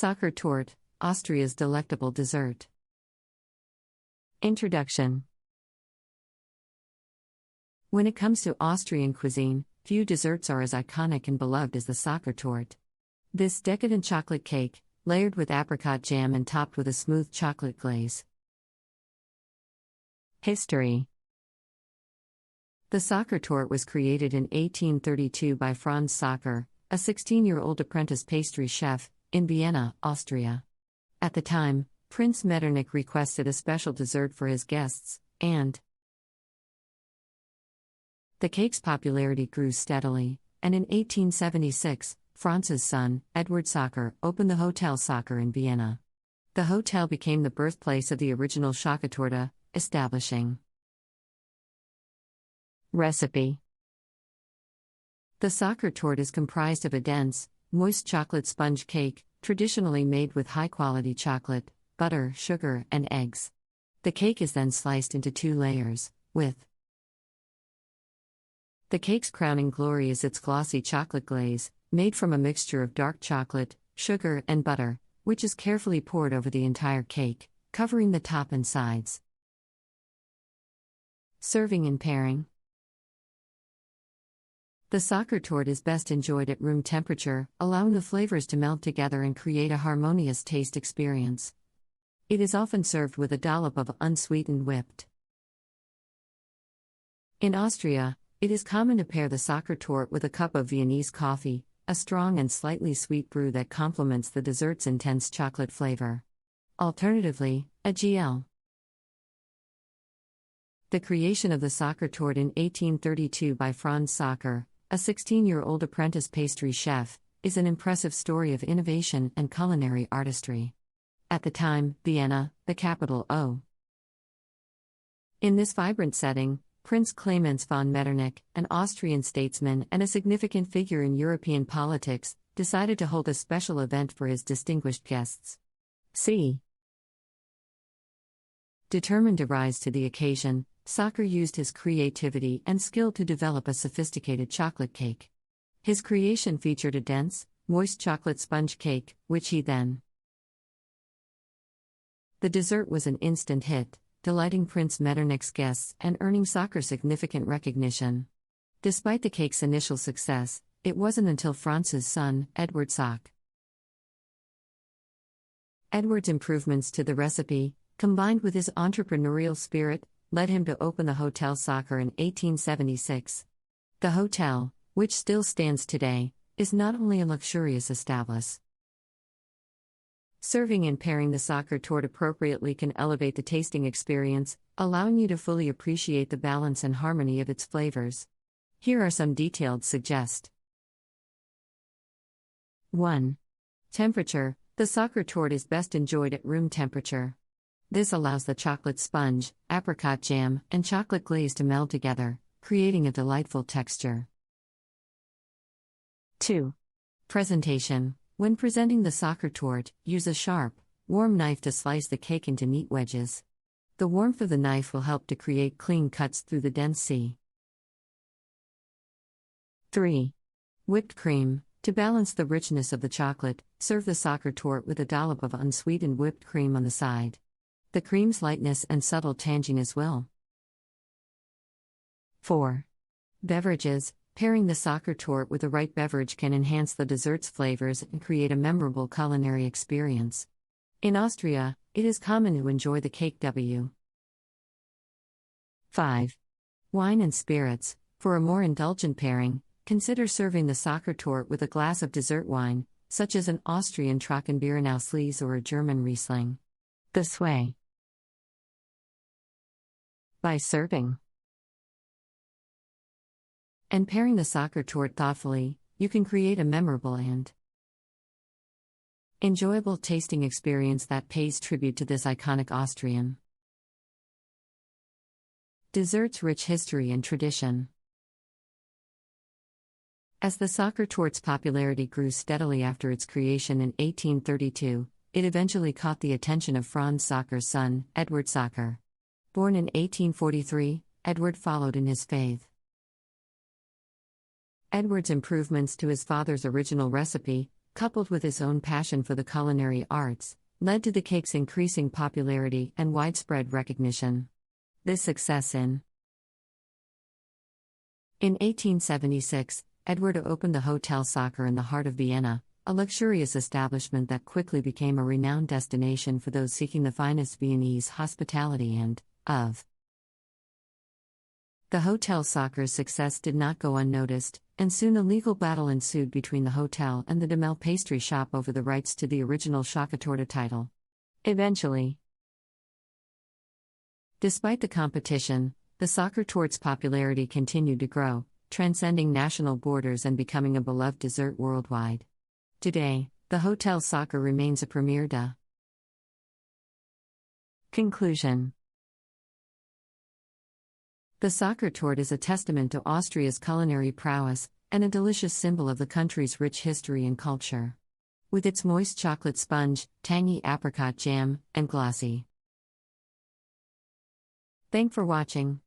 Sacher Torte, Austria's delectable dessert. Introduction. When it comes to Austrian cuisine, few desserts are as iconic and beloved as the Sacher Torte. This decadent chocolate cake, layered with apricot jam and topped with a smooth chocolate glaze. History. The Sacher Torte was created in 1832 by Franz Sacher, a 16-year-old apprentice pastry chef, in Vienna, Austria. At the time, Prince Metternich requested a special dessert for his guests, and the cake's popularity grew steadily, and in 1876, Franz's son, Edward Sacher, opened the Hotel Sacher in Vienna. The hotel became the birthplace of the original Sacher Torte, establishing recipe. The Sacher Torte is comprised of a dense, moist chocolate sponge cake, traditionally made with high-quality chocolate, butter, sugar, and eggs. The cake is then sliced into 2 layers, with the cake's crowning glory is its glossy chocolate glaze, made from a mixture of dark chocolate, sugar, and butter, which is carefully poured over the entire cake, covering the top and sides. Serving and pairing. The Sacher Torte is best enjoyed at room temperature, allowing the flavors to melt together and create a harmonious taste experience. It is often served with a dollop of unsweetened whipped. In Austria, it is common to pair the Sacher Torte with a cup of Viennese coffee, a strong and slightly sweet brew that complements the dessert's intense chocolate flavor. Alternatively, a GL. The creation of the Sacher Torte in 1832 by Franz Sacher, a 16-year-old apprentice pastry chef, is an impressive story of innovation and culinary artistry. At the time, Vienna, the capital of. In this vibrant setting, Prince Clemens von Metternich, an Austrian statesman and a significant figure in European politics, decided to hold a special event for his distinguished guests. Determined to rise to the occasion, Sacher used his creativity and skill to develop a sophisticated chocolate cake. His creation featured a dense, moist chocolate sponge cake, which he then. The dessert was an instant hit, delighting Prince Metternich's guests and earning Sacher significant recognition. Despite the cake's initial success, it wasn't until Franz's son, Edward Sacher. Edward's improvements to the recipe, combined with his entrepreneurial spirit, led him to open the Hotel Sacher in 1876. The hotel, which still stands today, is not only a luxurious establishment. Serving and pairing the Sacher Torte appropriately can elevate the tasting experience, allowing you to fully appreciate the balance and harmony of its flavors. Here are some detailed suggestions. 1. Temperature. The Sacher Torte is best enjoyed at room temperature. This allows the chocolate sponge, apricot jam, and chocolate glaze to meld together, creating a delightful texture. 2. Presentation. When presenting the Sacher Torte, use a sharp, warm knife to slice the cake into neat wedges. The warmth of the knife will help to create clean cuts through the dense C. 3. Whipped cream. To balance the richness of the chocolate, serve the Sacher Torte with a dollop of unsweetened whipped cream on the side. The cream's lightness and subtle tanginess will. 4. Beverages. Pairing the Sacher Torte with the right beverage can enhance the dessert's flavors and create a memorable culinary experience. In Austria, it is common to enjoy the cake W. 5. Wine and spirits. For a more indulgent pairing, consider serving the Sacher Torte with a glass of dessert wine, such as an Austrian Trockenbeerenauslese or a German Riesling. This way. By serving and pairing the Sacher Torte thoughtfully, you can create a memorable and enjoyable tasting experience that pays tribute to this iconic Austrian dessert's rich history and tradition. As the Sacher Torte's popularity grew steadily after its creation in 1832, it eventually caught the attention of Franz Sacher's son, Edward Sacher. Born in 1843, Edward followed in his faith. Edward's improvements to his father's original recipe, coupled with his own passion for the culinary arts, led to the cake's increasing popularity and widespread recognition. This success in 1876, Edward opened the Hotel Sacher in the heart of Vienna, a luxurious establishment that quickly became a renowned destination for those seeking the finest Viennese hospitality and, of. The Hotel Sacher's success did not go unnoticed, and soon a legal battle ensued between the hotel and the Demel pastry shop over the rights to the original Sacher Torte title. Eventually, despite the competition, the Sacher Torte's popularity continued to grow, transcending national borders and becoming a beloved dessert worldwide. Today, the Hotel Sacher remains a premier de. Conclusion. The Sacher Torte is a testament to Austria's culinary prowess, and a delicious symbol of the country's rich history and culture. With its moist chocolate sponge, tangy apricot jam, and glossy. Thanks for watching.